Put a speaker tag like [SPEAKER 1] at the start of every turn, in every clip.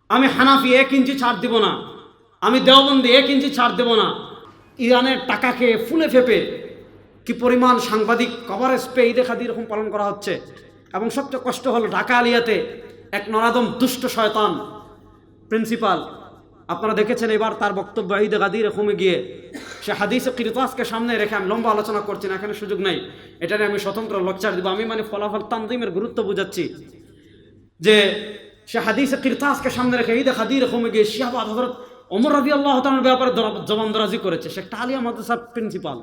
[SPEAKER 1] আমি হানাফি 1 ইঞ্চি ছাড় দিব না, আমি দেওবন্দি 1 ইঞ্চি ছাড় দেব না। ইরানের টাকাকে ফুলে ফেপে কি পরিমাণ সাংবাদিক কভারেজ পেয়ে ঈদে খাদি এরকম পালন করা হচ্ছে। এবং সবচেয়ে কষ্ট হলো ঢাকা আলিয়াতে এক নরাদম দুষ্ট শয়তান প্রিন্সিপাল, আপনারা দেখেছেন এবার তার বক্তব্য ঈদে গাদি এরকমে গিয়ে সে হাদিসে কিরতাসকে সামনে রেখে, আমি লম্বা আলোচনা করছি না, এখানে সুযোগ নেই, এটা নিয়ে আমি স্বতন্ত্র লেকচার দিব। আমি ফলাফল তানজিমের গুরুত্ব বুঝাচ্ছি যে সে হাদিসে কিরতাসকে সামনে রেখে ঈদে গাদি এরকমে গিয়ে শাহবাজ হযরত ওমর রাদিয়াল্লাহু তাআলার ব্যাপারে জবানদরাজি করেছে। সে একটা আলিয়া মাদ্রাসার প্রিন্সিপাল।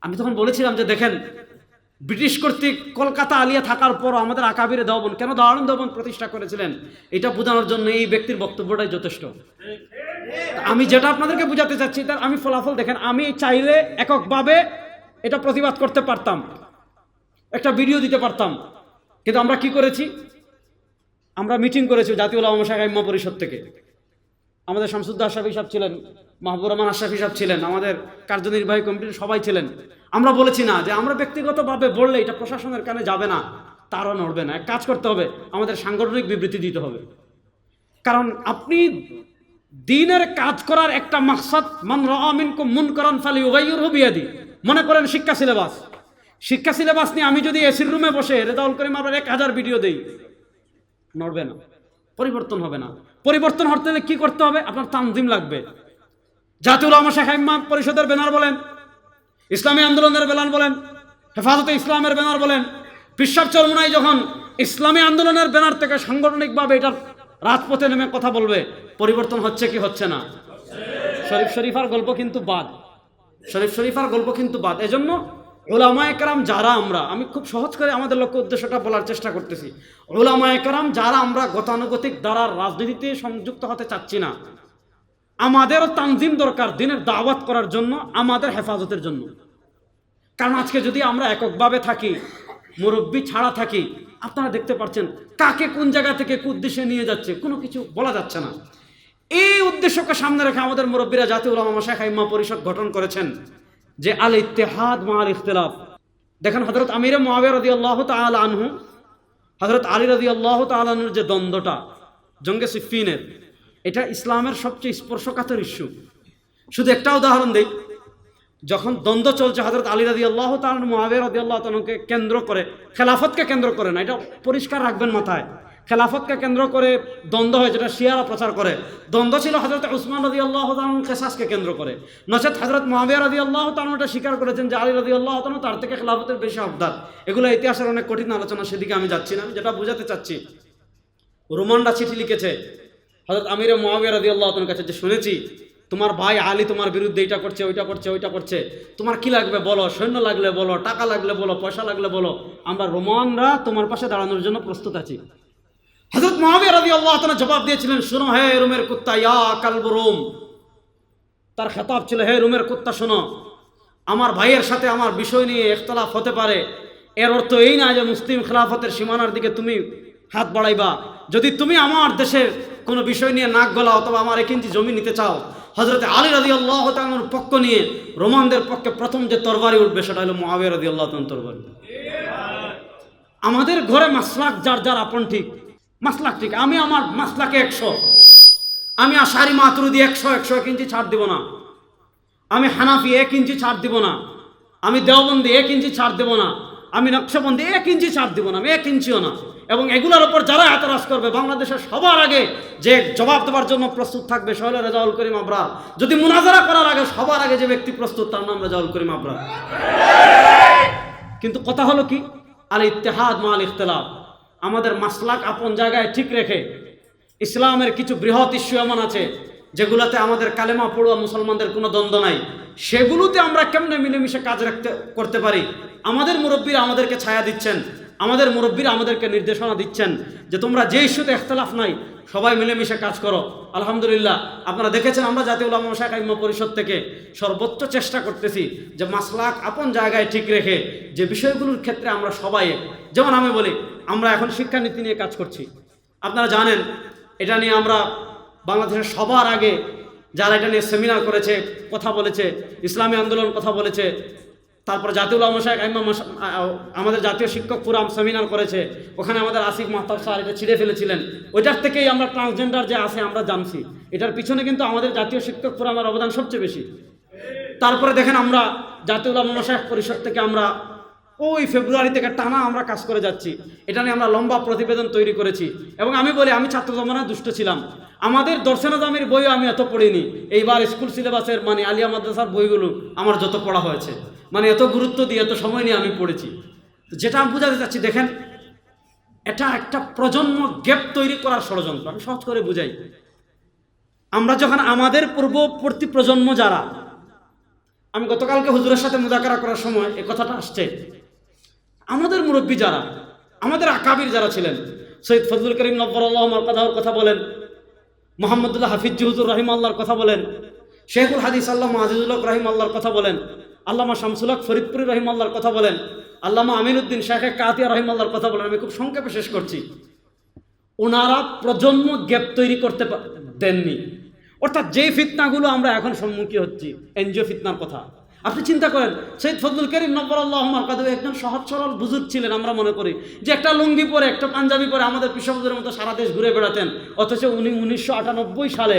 [SPEAKER 1] আমি তখন বলেছিলাম যে দেখেন, ব্রিটিশ কর্তৃক কলকাতা আলিয়া থাকার পর আমাদের আকাবিরে দেওবন্দ কেন দারুণ দেওবন্দ প্রতিষ্ঠা করেছিলেন, এটা বোঝানোর জন্য এই ব্যক্তির বক্তব্যটাই যথেষ্ট। আমি যেটা আপনাদেরকে বোঝাতে চাচ্ছি তার আমি ফলাফল দেখেন, আমি চাইলে এককভাবে এটা প্রতিবাদ করতে পারতাম, একটা ভিডিও দিতে পারতাম, কিন্তু আমরা কি করেছি, আমরা মিটিং করেছি জাতীয় উলামা শাখা ইম্মা পরিষদ থেকে। আমাদের শামসুদ্দা আশরাফি সাহেব ছিলেন, মাহবুবুর রহমান আশরাফি সাহেব ছিলেন, আমাদের কার্যনির্বাহী কমিটির সবাই ছিলেন। আমরা বলেছি না যে আমরা ব্যক্তিগতভাবে বললে এটা প্রশাসনের কানে যাবে না, তারও নড়বে না, এক কাজ করতে হবে, আমাদের সাংগঠনিক বিবৃতি দিতে হবে। কারণ আপনি দ্বীনের কাজ করার একটা মাকসাদ, মান রাআ মিনকুম মুনকারান ফালিয়ুগাইয়িরহু বিয়াদি। মনে করেন শিক্ষা সিলেবাস নিয়ে আমি যদি এসির রুমে বসে রেজাউল করিম আমরা 1000 ভিডিও দেই, নড়বে না, পরিবর্তন হবে না। পরিবর্তন হতে হলে কি করতে হবে, আপনার তানজিম লাগবে। জাতীয় উলামা শাখা ইম্মা পরিষদের ব্যানার বলেন, ইসলামী আন্দোলনের ব্যানার বলেন, হেফাজতে ইসলামের ব্যানার বলেন, পিসাব চরমুনাই যখন ইসলামী আন্দোলনের ব্যানার থেকে সাংগঠনিকভাবে এটা রাজপথে নেমে কথা বলবে, পরিবর্তন হচ্ছে কি হচ্ছে না? শরীফার গল্প কিন্তু বাদ। এজন্য উলামায়ে কেরাম যারা আমরা, আমি খুব সহজ করে আমাদের লক্ষ্য উদ্দেশ্যটা বলার চেষ্টা করতেছি, উলামায়ে কেরাম যারা আমরা গতানুগতিক দ্বারার রাজনীতিতে সংযুক্ত হতে চাচ্ছি না, আমাদেরও তানজিম দরকার দ্বীনের দাওয়াত করার জন্য, আমাদের হেফাজতের জন্য। কারণ আজকে যদি আমরা এককভাবে থাকি, মুরব্বী ছাড়া থাকি, আপনারা দেখতে পাচ্ছেন কাকে কোন জায়গা থেকে কোন উদ্দেশ্যে নিয়ে যাচ্ছে কোনো কিছু বলা যাচ্ছে না। এই উদ্দেশ্যকে সামনে রেখে আমাদের মুরব্বীরা জাতীয় উলামা শাখা ইম্মা পরিষদ গঠন করেছেন যে আল ইত্তেহাদ মা আল ইখতিলাফ। দেখেন হযরত আমিরে মুআবিয়া রাদিয়াল্লাহু তাআলা আনহু, হযরত আলী রাদিয়াল্লাহু তাআলা আনহুর যে দ্বন্দ্বটা জঙ্গে সিফফিনের, এটা ইসলামের সবচেয়ে স্পর্শকাতর ইস্যু। শুধু একটা উদাহরণ দেই, যখন দ্বন্দ্ব চলছে হযরত আলী রাদিয়াল্লাহু তাআলা মুআবিয়া রাদিয়াল্লাহু তাআলাকে কেন্দ্র করে, খেলাফতকে কেন্দ্র করে না, এটা পরিষ্কার রাখবেন মাথায়, খেলাফতকে কেন্দ্র করে দ্বন্দ্ব হয়, যেটা শিয়ারা প্রচার করে। দ্বন্দ্ব ছিল হযরত উসমান রাদিয়াল্লাহু তাআলা কিসাসকে কেন্দ্র করে, নচেত হযরত মুআবিয়া রাদিয়াল্লাহু তাআলা এটা স্বীকার করেছেন যে আলী রাদিয়াল্লাহু তাআলা তার থেকে খেলাফতের বেশি হকদার। এগুলো ইতিহাসের অনেক কঠিন আলোচনা, সেদিকে আমি যাচ্ছি না। আমি যেটা বোঝাতে চাচ্ছি, রোমানরা চিঠি লিখেছে হযরত আমিরে মুআবিয়া রাদিয়াল্লাহু তাআলার কাছে যে শুনেছি তোমার ভাই আলী তোমার বিরুদ্ধে এটা করছে, ওইটা করছে, তোমার কি লাগবে বলো, সৈন্য লাগলে বলো, টাকা লাগলে বলো, পয়সা লাগলে বলো, আমরা রোমানরা তোমার পাশে দাঁড়ানোর জন্য প্রস্তুত আছি। হযরত মুআবিয়া রাদিয়াল্লাহু তাআলা জবাব দিয়েছিলেন, শোনো হে রোমের কুত্তা, ইয়া কালব রোম। তার খেতাব ছিল, হে রোমের কুত্তা শোনো, আমার ভাইয়ের সাথে আমার বিষয় নিয়ে ইখতিলাফ হতে পারে, এর অর্থ এই না যে মুসলিম খেলাফতের সীমানার দিকে তুমি হাত বাড়াইবা। যদি তুমি আমার দেশের কোনো বিষয় নিয়ে নাক গলা অথবা আমার 1 ইঞ্চি জমি নিতে চাও, হযরত আলী রাদিয়াল্লাহু তাআলার পক্ষ নিয়ে রোমানদের পক্ষে প্রথম যে তরবারি উঠবে সেটা হলো মুআবিয়া রাদিয়াল্লাহু তাআলার তরবারি। আমাদের ঘরে মাসলাক যার আপন ঠিক, মাসলাক ঠিক, আমি আমার মাসলাকে 100, আমি আশারি মাতুরিদি 100 ইঞ্চি ছাড় দিব না, আমি হানাফি 1 ইঞ্চি ছাড় দিব না, আমি দেওবন্দি 1 ইঞ্চি ছাড় দেব না, আমি নকশবন্দি 1 ইঞ্চি ছাড় দিব না, আমি 1 ইঞ্চিও না। এবং এগুলোর উপর যারা এতরাজ করবে, বাংলাদেশের সবার আগে যে জবাব দেওয়ার জন্য প্রস্তুত থাকবে সে হলো রেজাউল করিম আবরার। যদি মুনাজারা করার আগে সবার আগে যে ব্যক্তি প্রস্তুত, তার নাম রেজাউল করিম আবরার। কিন্তু কথা হলো কি, আল ইত্তেহাদ মা আল ইখতিলাফ, আমাদের মাসলাক আপন জায়গায় ঠিক রেখে ইসলামের কিছু বৃহৎ ইস্যু এমন আছে যেগুলোতে আমাদের কালেমা পড়ুয়া মুসলমানদের কোনো দ্বন্দ্ব নাই, সেগুলোতে আমরা কেমনে মিলেমিশে কাজ করতে পারি। আমাদের মুরব্বীরা আমাদেরকে ছায়া দিচ্ছেন, আমাদের মুরব্বীরা আমাদেরকে নির্দেশনা দিচ্ছেন যে তোমরা যে ইস্যুতে ইখতিলাফ নাই সবাই মিলেমিশে কাজ করো। আলহামদুলিল্লাহ আপনারা দেখেছেন আমরা জাতীয় উলামা শাখা ইম্মা পরিষদ থেকে সর্বোচ্চ চেষ্টা করতেছি যে মাসলাক আপন জায়গায় ঠিক রেখে যে বিষয়গুলোর ক্ষেত্রে আমরা সবাই, যেমন আমি বলি আমরা এখন শিক্ষানীতি নিয়ে কাজ করছি, আপনারা জানেন এটা নিয়ে আমরা বাংলাদেশের সবার আগে যারা এটা নিয়ে সেমিনার করেছে, কথা বলেছে, ইসলামী আন্দোলন কথা বলেছে, তারপর জাতীয় উলামা মাশায়েখ আমাদের জাতীয় শিক্ষক ফোরাম সেমিনার করেছে, ওখানে আমাদের আসিফ মাহতাব স্যার এটা ছিঁড়ে ফেলেছিলেন। ওইটার থেকেই আমরা ট্রান্সজেন্ডার যে আছে আমরা জানছি। এটার পিছনে কিন্তু আমাদের জাতীয় শিক্ষক ফোরামের অবদান সবচেয়ে বেশি। তারপরে দেখেন আমরা জাতীয় উলামা মাশায়েখ পরিষদ থেকে আমরা ওই ফেব্রুয়ারি থেকে টানা আমরা কাজ করে যাচ্ছি। এটা নিয়ে আমরা লম্বা প্রতিবেদন তৈরি করেছি। এবং আমি বলি, আমি ছাত্র জমানায় দুষ্ট ছিলাম, আমাদের দর্শন জামির বইও আমি এত পড়িনি। এইবার স্কুল সিলেবাসের মানে আলিয়া মাদ্রাসার বইগুলো আমার যত পড়া হয়েছে, মানে এত গুরুত্ব দিয়ে এত সময় নিয়ে আমি পড়েছি। যেটা আমি বোঝাতে চাচ্ছি, দেখেন এটা একটা প্রজন্ম গ্যাপ তৈরি করার ষড়যন্ত্র। আমি সহজ করে বুঝাই, আমরা যখন আমাদের পূর্ববর্তী প্রজন্ম যারা, আমি গতকালকে হুজুরের সাথে মুযাকারা করার সময় এ কথাটা আসছে, আমাদের মুরব্বী যারা, আমাদের আকাবির যারা ছিলেন, সৈয়দ ফজলুল করিম নব্বরাল্লাহু মারকাদাহুর কথা বলেন, মুহাম্মদুল্লাহ হাফিজ হুজুর রাহিমাহুল্লাহর কথা বলেন, শেখুল হাদিস আল্লামা আজিজুল হক রাহিমাহুল্লাহর কথা বলেন, আল্লামা শামসুল হক ফরিদপুরি রাহিমাহুল্লাহর কথা বলেন, আল্লামা আমিনুদ্দিন শেখ কাতিয়া রাহিমাহুল্লাহর কথা বলেন। আমি খুব সংক্ষেপে শেষ করছি। ওনারা প্রজন্ম গ্যাপ তৈরি করতে দেননি। অর্থাৎ যে ফিতনাগুলো আমরা এখন সম্মুখীন হচ্ছি, এনজিও ফিতনার কথা আপনি চিন্তা করেন। সৈয়দ ফজলুল করিম নব্বরাল্লাহু মারকাদাহু একজন সহজ সরল বুজুর্গ ছিলেন। আমরা মনে করি যে একটা লুঙ্গি পরে একটা পাঞ্জাবি পরে আমাদের পিসাবুদের মতো সারা দেশ ঘুরে বেড়াতেন, অথচ উনি 1998 সালে,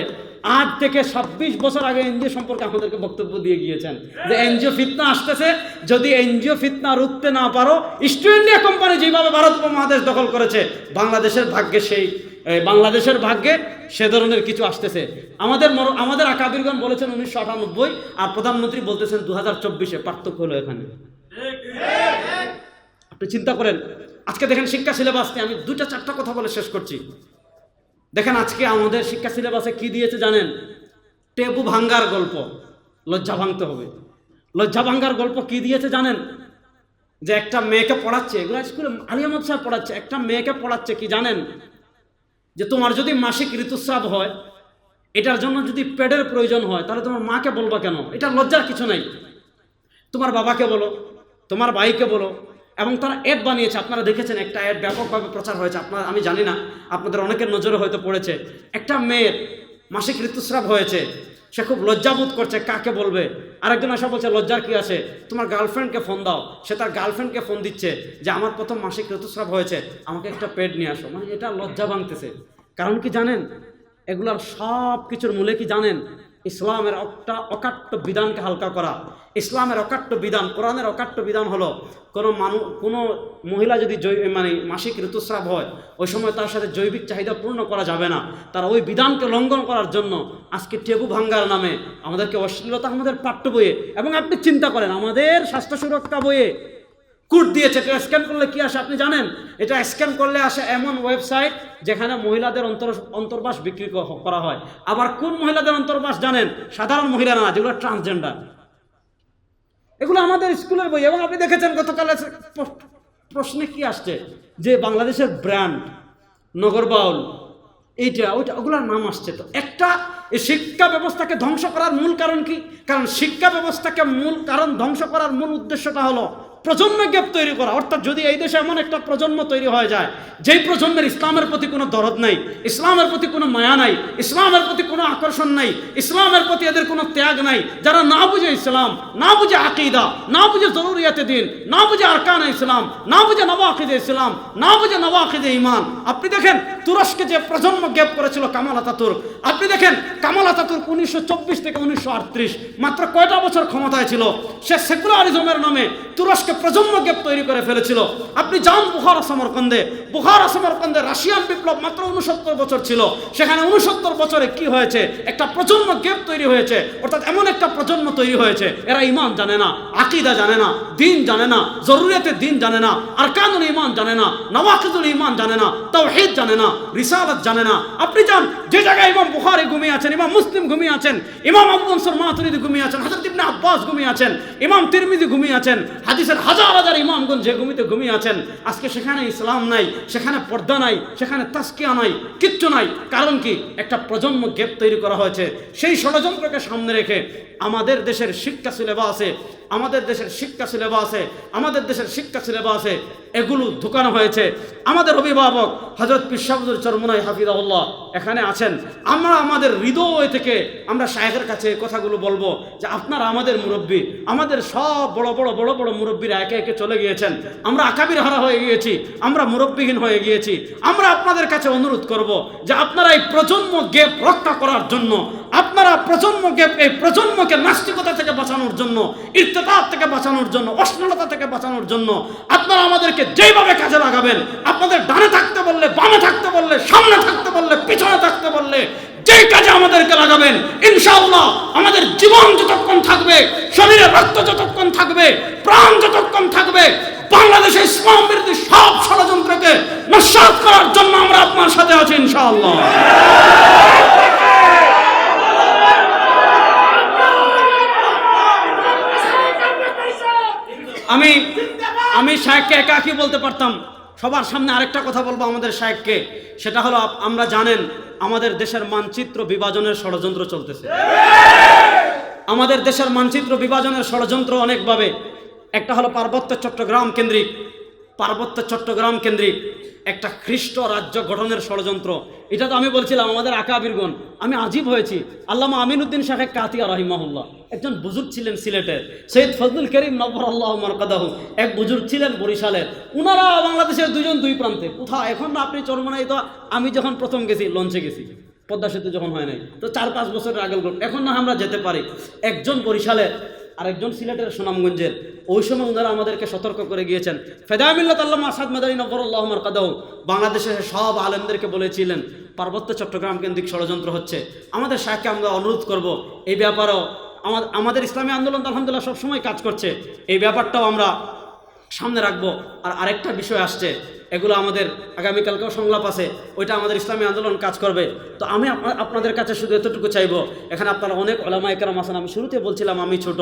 [SPEAKER 1] আজ থেকে 26 বছর আগে এনজিও সম্পর্কে আমাদেরকে বক্তব্য দিয়ে গিয়েছেন যে এনজিও ফিতনা আসতেছে, যদি এনজিও ফিতনা রুখতে না পারো, ইস্ট ইন্ডিয়া কোম্পানি যেভাবে ভারত উপমহাদেশ দখল করেছে, বাংলাদেশের ভাগ্যে সে ধরনের কিছু আসতেছে। আমাদের আকাবিরগণ বলেছেন 1998, আর প্রধানমন্ত্রী বলতেছেন 2024। পার্থক্য হলো এখানে। আপনি চিন্তা করেন, আজকে দেখেন শিক্ষা সিলেবাস নিয়ে আমি 2-4টা কথা বলে শেষ করছি। দেখেন আজকে আমাদের শিক্ষা সিলেবাসে কি দিয়েছে জানেন? টেবু ভাঙ্গার গল্প। লজ্জা ভাঙতে হবে। লজ্জা ভাঙ্গার গল্প কি দিয়েছে জানেন? যে একটা মেয়েকে পড়াচ্ছে, এগুলো স্কুলে আলিয়া মাদ্রাসায় পড়াচ্ছে, একটা মেয়েকে পড়াচ্ছে কি জানেন? যে তোমার যদি মাসিক ঋতুস্রাব হয়, এটার জন্য যদি প্যাডের প্রয়োজন হয়, তাহলে তোমার মাকে বলবা কেন? এটা লজ্জার কিছু নাই। তোমার বাবাকে বলো, তোমার ভাইকে বলো। এবং তারা অ্যাড বানিয়েছে, আপনারা দেখেছেন, একটা অ্যাড ব্যাপকভাবে প্রচার হয়েছে। আমি জানি না, আপনাদের অনেকের নজরে হয়তো পড়েছে। একটা মেয়ের মাসিক ঋতুস্রাব হয়েছে, সে খুব লজ্জাবোধ করছে, কাকে বলবে? আরেকজন আসা বলছে লজ্জার কি আছে, তোমার গার্লফ্রেন্ডকে ফোন দাও। সে তার গার্লফ্রেন্ডকে ফোন দিচ্ছে যে আমার প্রথম মাসিক ঋতুস্রাব হয়েছে, আমাকে একটা প্যাড নিয়ে আসো। মানে এটা লজ্জা ভাঙতেছে। কারণ কি জানেন? এগুলার সব কিছুর মূলে কি জানেন? ইসলামের একটা অকাট্য বিধানকে হালকা করা। ইসলামের অকাট্য বিধান, কোরআনের অকাট্য বিধান হলো কোনো মহিলা যদি মাসিক ঋতুস্রাব হয়, ওই সময় তার সাথে জৈবিক চাহিদা পূর্ণ করা যাবে না। তারা ওই বিধানকে লঙ্ঘন করার জন্য আজকে টেবু ভাঙ্গার নামে আমাদেরকে অশ্লীলতা আমাদের পাঠ্য বইয়ে, এবং আপনি চিন্তা করেন আমাদের স্বাস্থ্য সুরক্ষা বইয়ে কোড দিয়েছে। এটা স্ক্যান করলে কি আসে আপনি জানেন? এটা স্ক্যান করলে আসে এমন ওয়েবসাইট যেখানে মহিলাদের অন্তর্বাস বিক্রি করা হয়। আবার কোন মহিলাদের অন্তর্বাস জানেন? সাধারণ মহিলা না, যেগুলো ট্রান্সজেন্ডার। এগুলো আমাদের স্কুলের বই। এবং আপনি দেখেছেন গতকাল প্রশ্নে কি আসছে, যে বাংলাদেশের ব্র্যান্ড নগরবাউল, এইটা ওইটা, ওগুলোর নাম আসছে। তো একটা এই শিক্ষা ব্যবস্থাকে ধ্বংস করার মূল কারণ কি? কারণ শিক্ষা ব্যবস্থাকে ধ্বংস করার মূল উদ্দেশ্যটা হলো প্রজন্ম গ্যাপ তৈরি করা। অর্থাৎ যদি এই দেশে এমন একটা প্রজন্ম তৈরি হয়ে যায়, যেই প্রজন্মের ইসলামের প্রতি কোনো দরদ নাই, ইসলামের প্রতি কোনো মায়া নাই, ইসলামের প্রতি কোনো আকর্ষণ নাই, ইসলামের প্রতি এদের কোনো ত্যাগ নাই, যারা না বুঝে ইসলাম, না বুঝে আকিদা, না বুঝে জরুরিয়াতে দিন, না বুঝে আরকান ইসলাম, না বুঝে নওয়াকিদে ইসলাম, না বুঝে নওয়াকিদে ঈমান। আপনি দেখেন তুরস্কে যে প্রজন্ম গ্যাপ করেছিল কামাল আতাতুর্ক, আপনি দেখেন কামাল আতাতুর্ক 1924 থেকে 1938 মাত্র কয়টা বছর ক্ষমতায় ছিল। সে সেকুলারিজমের নামে তুরস্কে প্রজন্ম গ্যাপ তৈরি করে ফেলেছিল। আপনি যান বুখারা সমরকন্দে রাশিয়ান বিপ্লব মাত্র 69 বছর ছিল। সেখানে 69 বছরে কি হয়েছে? একটা প্রজন্ম গ্যাপ তৈরি হয়েছে। অর্থাৎ এমন একটা প্রজন্ম তৈরি হয়েছে, এরা ঈমান জানে না, আকীদা জানে না, দ্বীন জানে না, জরুরিয়াতের দ্বীন জানে না, আরকানুল ঈমান জানে না, নওয়াকিদুল ঈমান জানে না, তাওহীদ জানে না, রিসালাত জানে না। আপনি যান যে জায়গায় ইমাম বুখারী ঘুমিয়ে আছেন, ইমাম মুসলিম ঘুমিয়ে আছেন, ইমাম আবু মনসুর মাতুরিদি ঘুমিয়ে আছেন, হযরত ইবনে আব্বাস ঘুমিয়ে আছেন, ইমাম তিরমিজি ঘুমিয়ে আছেন, হাদিসের হাজার হাজার ইমামগণ যে ঘুমিয়ে আছেন, আজকে সেখানে ইসলাম নাই, সেখানে পর্দা নাই, সেখানে তাসকিয়া নাই, কিচ্ছু নাই। কারণ কি? একটা প্রজন্ম গ্যাপ তৈরি করা হয়েছে। সেই ষড়যন্ত্রকে সামনে রেখে আমাদের দেশের শিক্ষা সিলেবাসে আমাদের দেশের শিক্ষা সিলেবাসে এগুলো ঢুকানো হয়েছে। আমাদের অভিভাবক হযরত পীর সাহেব হুজুর চরমনাই হাফিজাহুল্লাহ এখানে আছেন। আমরা আমাদের হৃদয় থেকে আমরা শায়েখের কাছে কথাগুলো বলবো যে আপনারা আমাদের মুরব্বী, আমাদের সব বড় বড় মুরব্বীরা একে একে চলে গিয়েছেন, আমরা আকাবির হারা হয়ে গিয়েছি, আমরা মুরব্বীহীন হয়ে গিয়েছি। আমরা আপনাদের কাছে অনুরোধ করব যে আপনারা এই প্রজন্ম গ্যাপ রক্ষা করার জন্য, আপনারা এই প্রজন্মকে নাস্তিকতা থেকে বাঁচানোর জন্য, ইরতিদাদ থেকে বাঁচানোর জন্য, অশ্লীলতা থেকে বাঁচানোর জন্য আপনারা আমাদেরকে যেইভাবে কাজে লাগাবেন, আপনাদের ডানে থাকতে বললে, বামে থাকতে বললে, সামনে থাকতে বললে, পিছনে থাকতে বললে, যেই কাজে আমাদেরকে লাগাবেন, ইনশাআল্লাহ আমাদের জীবন যতক্ষণ থাকবে, শরীরে রক্ত যতক্ষণ থাকবে, প্রাণ যতক্ষণ থাকবে, বাংলাদেশে ইসলাম বিরোধী সব ষড়যন্ত্রকে নস্যাৎ করার জন্য আমরা আপনার সাথে আছি ইনশাআল্লাহ। আমি শায়েখকে একাকি বলতে পারতাম, সবার সামনে আরেকটা কথা বলবো আমাদের শায়েখকে, সেটা হলো আমরা জানেন আমাদের দেশের মানচিত্র বিভাজনের ষড়যন্ত্র চলতেছে। আমাদের দেশের মানচিত্র বিভাজনের ষড়যন্ত্র অনেকভাবে। একটা হলো পার্বত্য চট্টগ্রাম কেন্দ্রিক একটা খ্রিস্ট রাজ্য গঠনের ষড়যন্ত্র। এটা তো আমি বলছিলাম আমাদের আকাবিরগণ, আমি আজীব হয়েছি। আল্লামা আমিনউদ্দিন শাহ কাতিয়া রাহিমাহুল্লাহ একজন বুজুর্গ ছিলেন সিলেটের, সৈয়দ ফজলুল করিম নব্বরাল্লাহু মারকাদাহু এক বুজুর্গ ছিলেন বরিশালের। উনারা বাংলাদেশের দুই প্রান্তে কোথাও। এখন না আপনি চরমনাই, তো আমি যখন প্রথম গেছি লঞ্চে গেছি, পদ্মা সেতু যখন হয় নাই, তো 4-5 বছরের আগের গল্প। এখন না আমরা যেতে পারি। একজন বরিশালের আর একজন সিলেটের সুনামগঞ্জের। ওই সময় ওনারা আমাদেরকে সতর্ক করে গিয়েছেন। ফেদায়ে মিল্লাত আল্লামা আসাদ মাদানী নব্বরাল্লাহু মারকাদাহু বাংলাদেশের সব আলেমদেরকে বলেছিলেন পার্বত্য চট্টগ্রাম কেন্দ্রিক ষড়যন্ত্র হচ্ছে। আমাদের শাহকে আমরা অনুরোধ করব এই ব্যাপারেও, আমাদের ইসলামী আন্দোলন আলহামদুলিল্লাহ সবসময় কাজ করছে, এই ব্যাপারটাও আমরা সামনে রাখবো। আর আরেকটা বিষয় আসছে, এগুলো আমাদের আগামীকালকেও সংলাপ আছে, ওইটা আমাদের ইসলামী আন্দোলন কাজ করবে। তো আমি আপনাদের কাছে শুধু এতটুকু চাইবো, এখানে আপনারা অনেক ওলামায়ে কেরাম আছেন। আমি শুরুতে বলছিলাম আমি ছোট,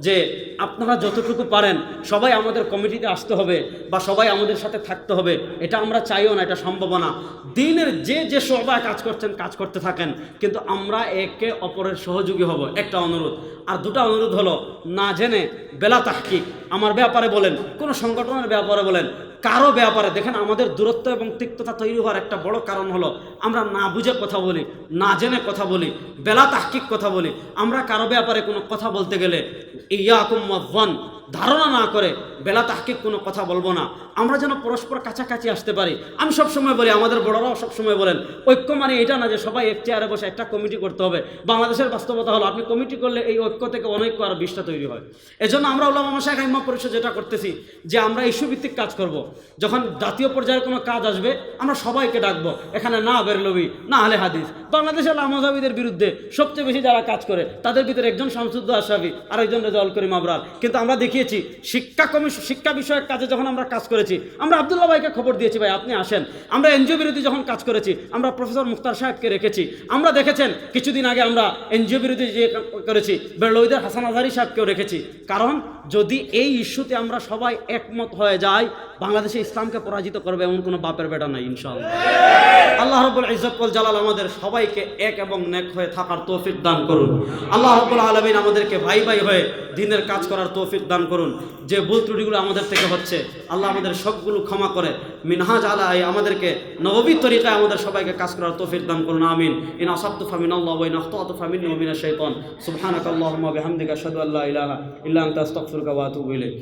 [SPEAKER 1] যে আপনারা যতটুকু পারেন সবাই আমাদের কমিটিতে আসতে হবে বা সবাই আমাদের সাথে থাকতে হবে। এটা আমরা চাইও না, এটা সম্ভব না। দিনের যে সবাই কাজ করতে থাকেন, কিন্তু আমরা একে অপরের সহযোগী হব, একটা অনুরোধ। আর দুটা অনুরোধ হলো, না জেনে বেলা তাহকিক, আমার ব্যাপারে বলেন, কোনো সংগঠনের ব্যাপারে বলেন, কারো ব্যাপারে দেখেন আমাদের দূরত্ব এবং তিক্ততা তৈরি হওয়ার একটা বড় কারণ হলো আমরা না বুঝে কথা বলি, না জেনে কথা বলি, বেলা তাহকিক কথা বলি। আমরা কারো ব্যাপারে কোনো কথা বলতে গেলে ইয়াকুম ওয়াজ্জান, ধারণা না করে বেলা তাহকিক কোনো কথা বলবো না। আমরা যেন পরস্পর কাছাকাছি আসতে পারি। আমি সবসময় বলি, আমাদের বড়রাও সবসময় বলেন, ঐক্য মানে এটা না যে সবাই এক চেয়ারে বসে একটা কমিটি করতে হবে। বাংলাদেশের বাস্তবতা হলো আপনি কমিটি করলে এই ঐক্য থেকে অনৈক্য আর বিশটা তৈরি হয়। এজন্য আমরা উলামা মাশায়েখ আইম্মা পরিষদ যেটা করতেছি, যে আমরা ইস্যুভিত্তিক কাজ করব। যখন জাতীয় পর্যায়ের কোনো কাজ আসবে আমরা সবাইকে ডাকবো। এখানে না বেরলবি, না আহলে হাদিস, বাংলাদেশের লামাজাবিদের বিরুদ্ধে সবচেয়ে বেশি যারা কাজ করে তাদের ভিতরে একজন শামসুদ্দৌলা আশরাফী আর একজন রেজাউল করিম আবরার। কিন্তু আমরা দেখিয়েছি শিক্ষা বিষয়ক কাজে যখন আমরা কাজ করেছি, আমরা আব্দুল্লাহ ভাইকে খবর দিয়েছি, ভাই আপনি আসেন। আমরা এনজিও বিরোধী যখন কাজ করেছি, আমরা প্রফেসর মুখতার সাহেবকে রেখেছি। আমরা দেখেছেন কিছুদিন আগে আমরা এনজিও বিরোধী যে করেছি, বেরলৌইদের হাসান আজহারি সাহেবকেও রেখেছি। কারণ যদি এই ইস্যুতে আমরা সবাই একমত হয়ে যাই, বাংলাদেশে ইসলামকে পরাজিত করবে এমন কোনো বাপের বেটা নাই ইনশাআল্লাহ। আল্লাহ রাব্বুল ইজ্জত ওয়াল জালাল আমাদের সবাইকে এক এবং নেক হয়ে থাকার তৌফিক দান করুন। আল্লাহ রাব্বুল আলামিন আমাদেরকে ভাই ভাই হয়ে দ্বীনের কাজ করার তৌফিক দান করুন। যে ভুল ত্রুটিগুলো আমাদের থেকে হচ্ছে, আল্লাহ আমাদের সবগুলো ক্ষমা করে মিনহাজ আলা আমাদেরকে নববী তরিকায় আমাদের সবাইকে কাজ করার তৌফিক দান করুন। আমিন। ইন আসাবতু ফামিনাল্লাহি ওয়া ইন আখতাতু ফামিন্নি ওয়া মিনাশ শাইতান। সুবহানাকাল্লাহুম্মা ওয়া বিহামদিকা আশহাদু আল্লা ইলাহা ইল্লা আনতা আস্তাগফিরুকা ওয়া আতুবু ইলাইক।